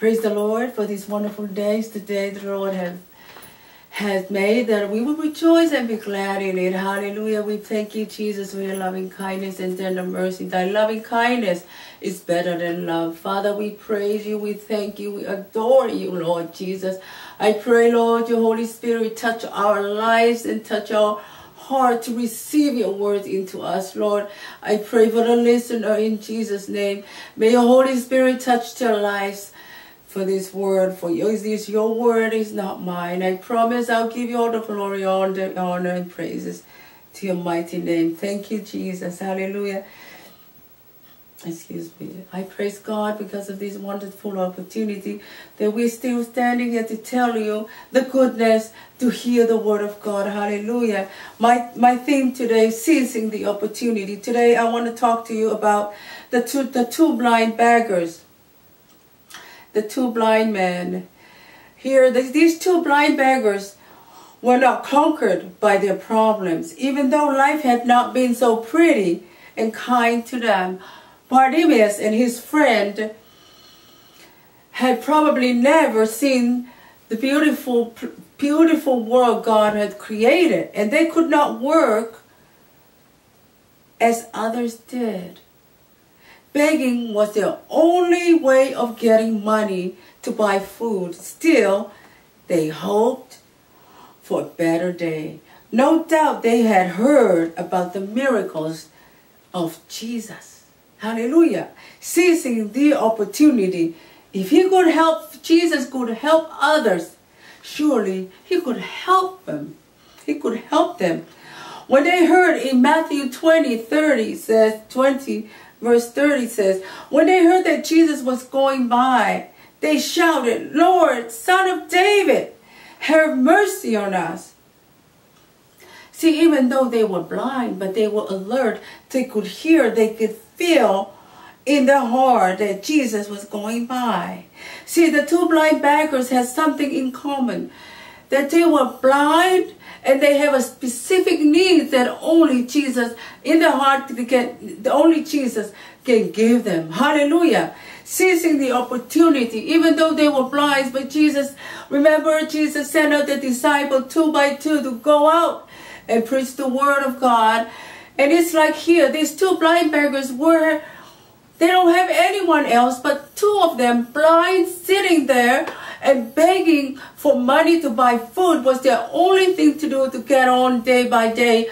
Praise the Lord for these wonderful days. Today the Lord has made, that we will rejoice and be glad in it. Hallelujah. We thank you, Jesus, for your loving kindness and tender mercy. Thy loving kindness is better than love. Father, we praise you. We thank you. We adore you, Lord Jesus. I pray, Lord, your Holy Spirit touch our lives and touch our heart to receive your words into us, Lord. I pray for the listener in Jesus' name. May your Holy Spirit touch their lives for this word. For you, this your word is not mine. I promise I'll give you all the glory, all the honor and praises to your mighty name. Thank you, Jesus. Hallelujah. Excuse me. I praise God because of this wonderful opportunity that we're still standing here to tell you the goodness, to hear the word of God. Hallelujah. My theme today is seizing the opportunity. Today I want to talk to you about the two blind beggars. The two blind men. Here, these two blind beggars were not conquered by their problems. Even though life had not been so pretty and kind to them, Bartimaeus and his friend had probably never seen the beautiful world God had created, and they could not work as others did. Begging was their only way of getting money to buy food. Still, they hoped for a better day. No doubt they had heard about the miracles of Jesus. Hallelujah. Seizing the opportunity. If he could help, Jesus could help others, surely he could help them. He could help them. When they heard in Matthew 20:30 says, 20 verse 30 says, when they heard that Jesus was going by, they shouted, Lord, Son of David, have mercy on us. See, even though they were blind, but they were alert, they could hear, they could feel in their heart that Jesus was going by. See, the two blind beggars had something in common, that they were blind and they have a specific need that only Jesus in their heart only Jesus can give them. Hallelujah. Seizing the opportunity, even though they were blind, but Jesus, remember, Jesus sent out the disciples 2 by 2 to go out and preach the word of God. And it's like here, these two blind beggars they don't have anyone else but two of them, blind, sitting there and begging for money to buy food was their only thing to do to get on day by day.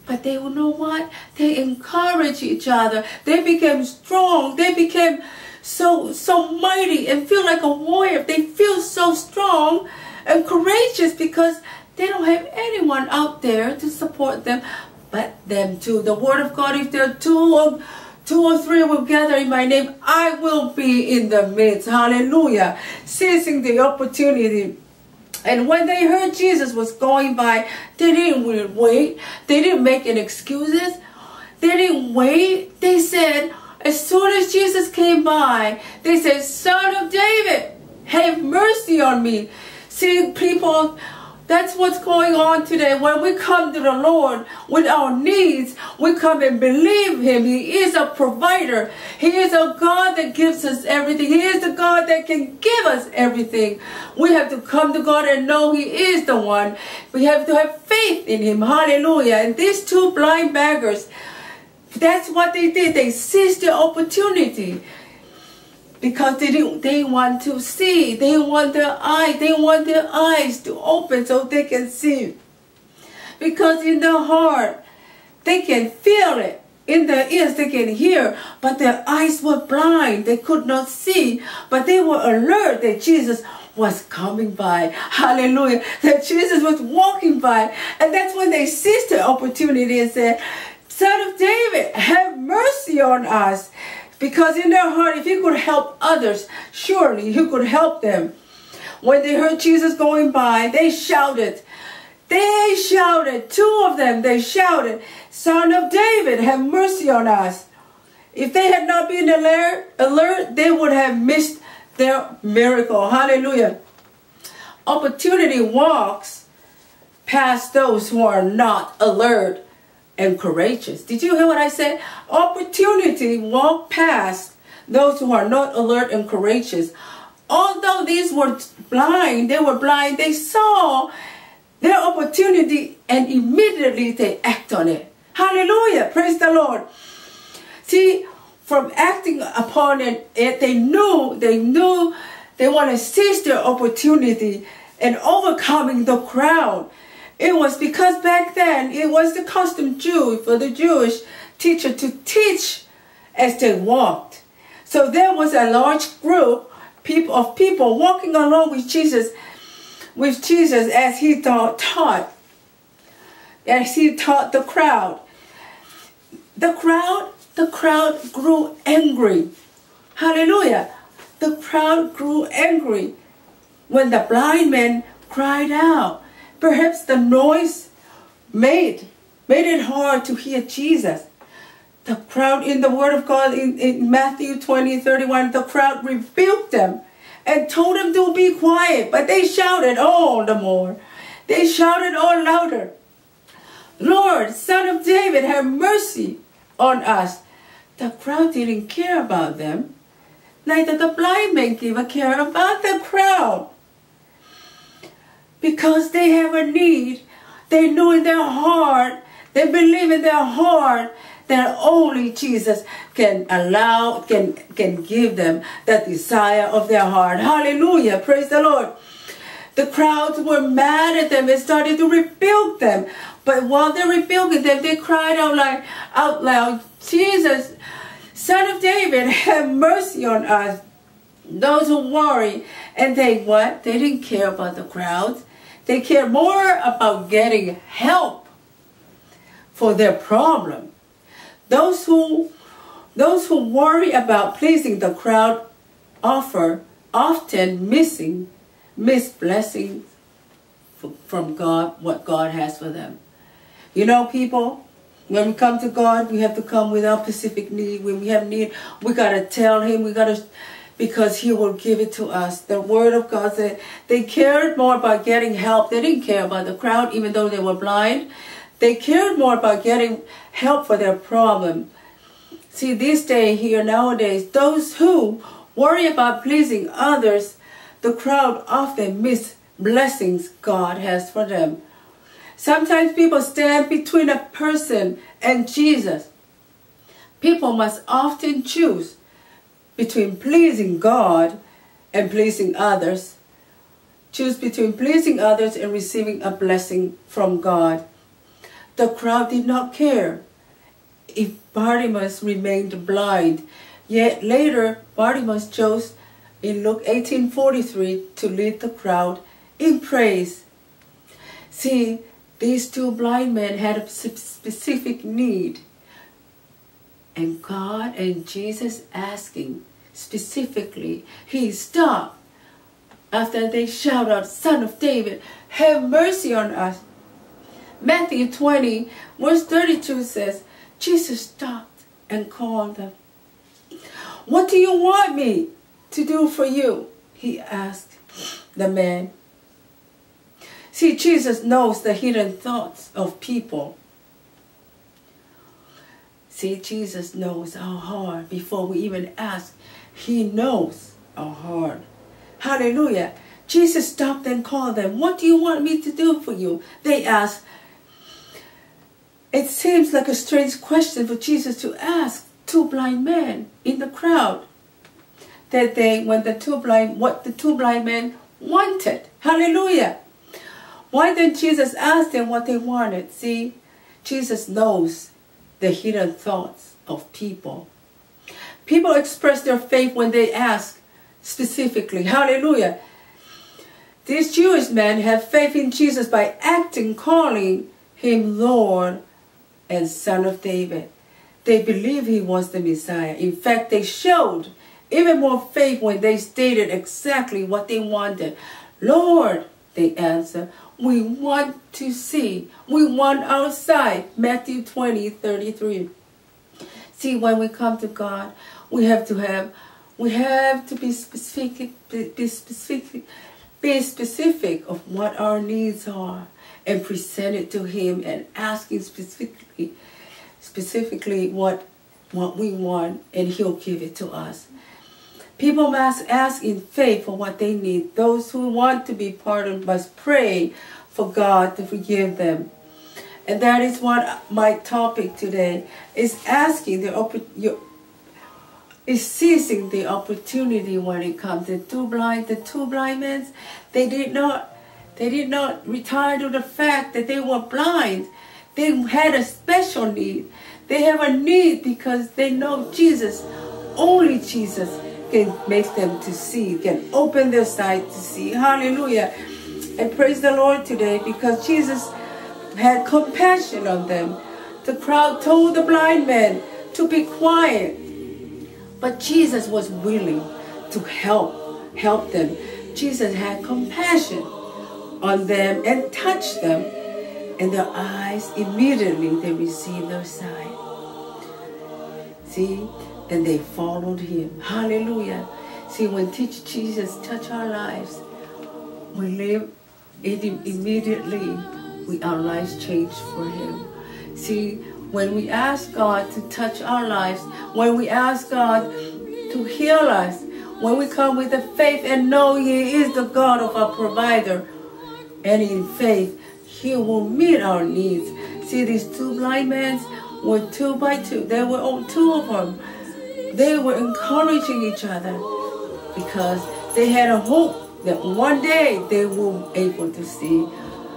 But they, you know what? They encourage each other. They became strong. They became so mighty and feel like a warrior. They feel so strong and courageous because they don't have anyone out there to support them but them too. The word of God, if there are two or three will gather in my name, I will be in the midst. Hallelujah. Seizing the opportunity. And when they heard Jesus was going by, they didn't wait. They didn't make any excuses. They didn't wait. They said, as soon as Jesus came by, they said, Son of David, have mercy on me. See, people, that's what's going on today. When we come to the Lord with our needs, we come and believe him. He is a provider. He is a God that gives us everything. He is the God that can give us everything. We have to come to God and know he is the one. We have to have faith in him. Hallelujah. And these two blind beggars, that's what they did. They seized the opportunity. Because they want to see. They want their eyes to open so they can see. Because in their heart, they can feel it. In their ears, they can hear. But their eyes were blind. They could not see. But they were alert that Jesus was coming by. Hallelujah. That Jesus was walking by. And that's when they seized the opportunity and said, Son of David, have mercy on us. Because in their heart, if he could help others, surely he could help them. When they heard Jesus going by, they shouted. They shouted. Two of them, they shouted, Son of David, have mercy on us. If they had not been alert, they would have missed their miracle. Hallelujah. Opportunity walks past those who are not alert and courageous. Did you hear what I said? Opportunity walk past those who are not alert and courageous. Although these were blind, they saw their opportunity and immediately they act on it. Hallelujah. Praise the Lord. See, from acting upon it, they knew they want to seize their opportunity and overcoming the crowd. It was because back then it was the custom for the Jewish teacher to teach as they walked. So there was a large group of people walking along with Jesus as he taught the crowd. The crowd grew angry. Hallelujah. The crowd grew angry when the blind man cried out. Perhaps the noise made it hard to hear Jesus. The crowd in the Word of God in Mathew 20:31, the crowd rebuked them and told them to be quiet, but they shouted all the more. They shouted all louder, "Lord, Son of David, have mercy on us." The crowd didn't care about them. Neither the blind man gave a care about the crowd. Because they have a need, they know in their heart, they believe in their heart that only Jesus can give them the desire of their heart. Hallelujah. Praise the Lord. The crowds were mad at them and started to rebuke them. But while they're rebuking them, they cried out loud, "Jesus, Son of David, have mercy on us." Those who worry, and they didn't care about the crowds. They cared more about getting help for their problem. Those who worry about pleasing the crowd often miss blessings from God, what God has for them. You know, people, when we come to God, we have to come with our specific need. When we have need, we got to tell Him, because He will give it to us. The Word of God said they cared more about getting help. They didn't care about the crowd, even though they were blind. They cared more about getting help for their problem. See, this day here nowadays, those who worry about pleasing others, the crowd often miss blessings God has for them. Sometimes people stand between a person and Jesus. People must often choose between pleasing God and pleasing others. Choose between pleasing others and receiving a blessing from God. The crowd did not care if Bartimaeus remained blind. Yet later, Bartimaeus chose in Luke 18:43 to lead the crowd in praise. See, these two blind men had a specific need. And God and Jesus asking specifically, He stopped after they shout out, "Son of David, have mercy on us." Matthew 20, verse 32 says, Jesus stopped and called them. "What do you want me to do for you?" He asked the man. See, Jesus knows the hidden thoughts of people. See, Jesus knows our heart before we even ask. He knows our heart. Hallelujah. Jesus stopped and called them. "What do you want me to do for you?" They asked. It seems like a strange question for Jesus to ask two blind men in the crowd. What the two blind men wanted. Hallelujah. Why didn't Jesus ask them what they wanted? See, Jesus knows the hidden thoughts of people. People express their faith when they ask specifically. Hallelujah. These Jewish men have faith in Jesus by calling Him Lord and Son of David. They believe He was the Messiah. In fact, they showed even more faith when they stated exactly what they wanted. "Lord," they answered, "we want to see. We want our sight." Matthew 20:33. See, when we come to God, we have to be specific of what our needs are and present it to Him and asking specifically what we want, and He'll give it to us. People must ask in faith for what they need. Those who want to be pardoned must pray for God to forgive them. And that is what my topic today is, is seizing the opportunity when it comes to the two blind men. They did not retire to the fact that they were blind. They had a special need. They have a need because they know Jesus. Only Jesus can make them to see, can open their sight to see. Hallelujah. And praise the Lord today, because Jesus had compassion on them. The crowd told the blind man to be quiet, but Jesus was willing to help them. Jesus had compassion on them and touched them, and their eyes immediately they received their sight. See, and they followed him. Hallelujah. See, when Jesus touch our lives, we live it immediately. Our lives change for him. See, when we ask God to touch our lives, when we ask God to heal us, when we come with the faith and know he is the God of our provider, and in faith, he will meet our needs. See, these two blind men were 2 by 2. There were all 2 of them. They were encouraging each other because they had a hope that one day they will be able to see.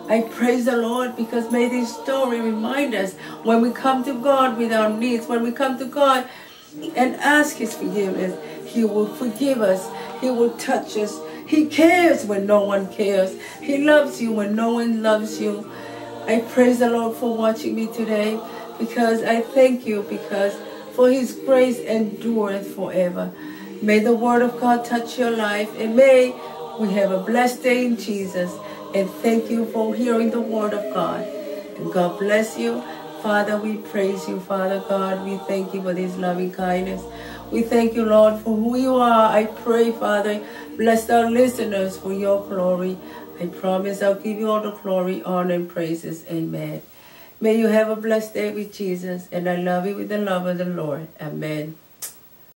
I praise the Lord, because may this story remind us, when we come to God with our needs, when we come to God and ask his forgiveness, he will forgive us. He will touch us. He cares when no one cares. He loves you when no one loves you. I praise the Lord for watching me today, because I thank you, because for his grace endureth forever. May the word of God touch your life, and may we have a blessed day in Jesus. And thank you for hearing the word of God. And God bless you. Father, we praise you, Father God. We thank you for this loving kindness. We thank you, Lord, for who you are. I pray, Father, bless our listeners for your glory. I promise I'll give you all the glory, honor, and praises. Amen. May you have a blessed day with Jesus. And I love you with the love of the Lord. Amen.